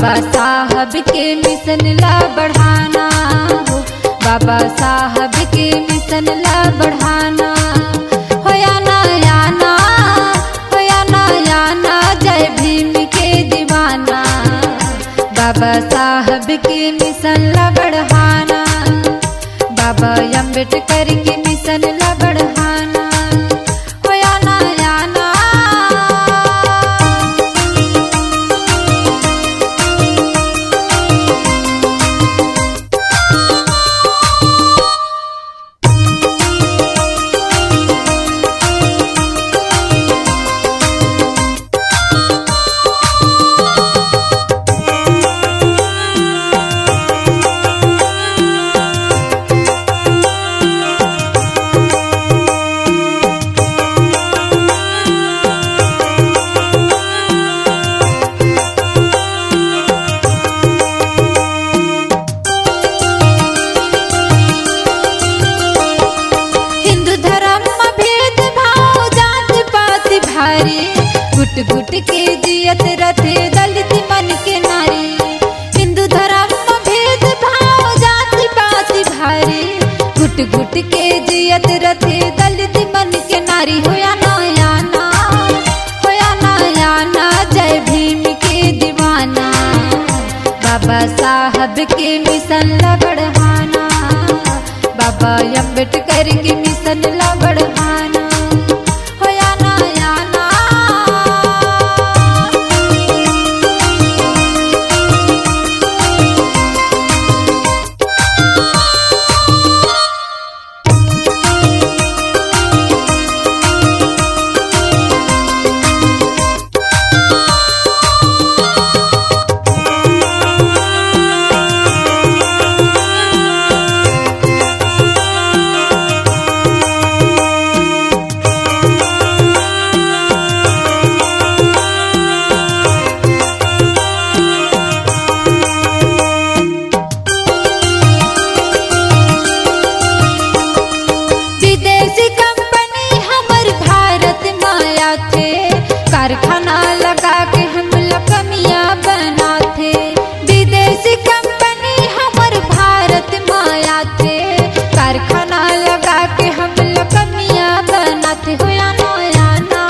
बाबा साहब के मिशन ला बढ़ाना हो, बाबा साहब के मिशन ला बढ़ाना। होया ना याना, होया ना याना, जय भीम के दीवाना। बाबा साहब के मिशन ला बढ़ाना, बाबा अम्बेडकर के मिशन ला बढ़ाना। होया ना याना। गुट गुट के जियत रथे दलित मन के नारी। हिंदू धर्म भेद भाव जाति पाति भारी, गुट गुट के जियत रथे दलित मन के नारी। होया ना याना, होया ना याना, जय भीम के दीवाना। बाबा साहब के मिशन ला बढ़ाना, बाबा अम्बेडकर के मिशन ला बढ़ाना। कारखाना लगा के हम लकमिया बनाते, विदेशी कंपनी हमर भारत माया थे। कारखाना लगा के हम लकमिया बनाते। होया ना याना,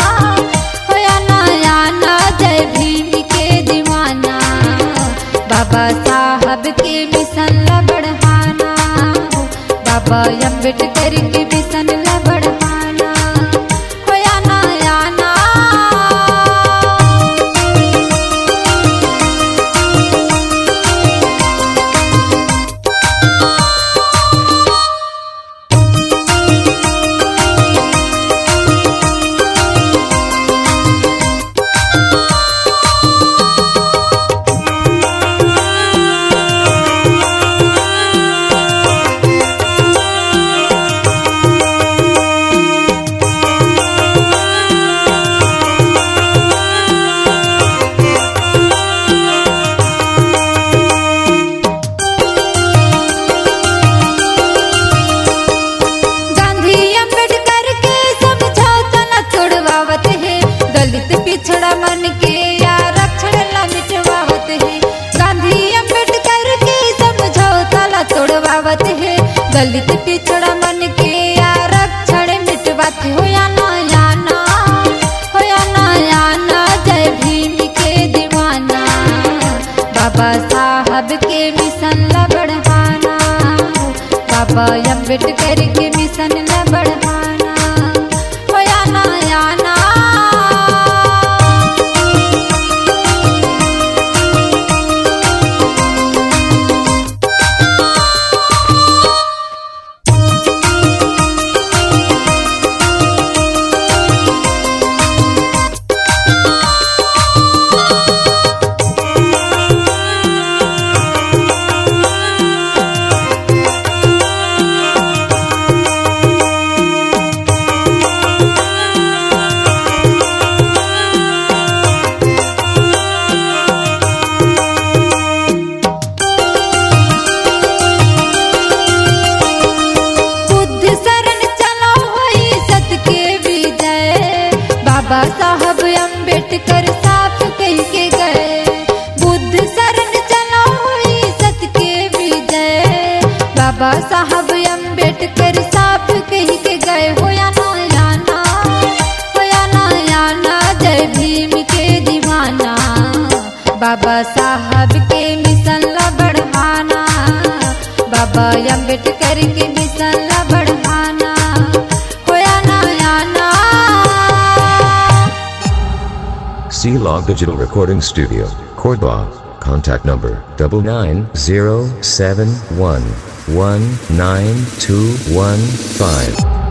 होया ना याना, जय भीम के दीवाना। बाबा साहब के मिशन ला बढ़ाना, बाबा अम्बेडकर के मिशन ला बढ़ाना। पिछड़ा मन के आरक्षण ला मिटवावत है, गांधी अम्बेडकर के समझौता ला तोड़वावत है। दलित पिछड़ा मन के आरक्षण मिटवाते। होया ना याना, होया ना याना, जय भीम के दीवाना। बाबा साहब के मिशन ला बढ़ाना, बाबा अम्बेडकर के मिशन ला बढ़ाना। होया ना याना। बाबा साहब अम्बेडकर साहब कह के गए हो या ना जय भीम के दीवाना। बाबा साहब के मिशन ला बढ़ाना, बाबा अम्बेडकर के मिशन ला बढ़ाना, होया ना या ना। C-Log Digital Recording Studio, Cordoba. Contact number 99071192115.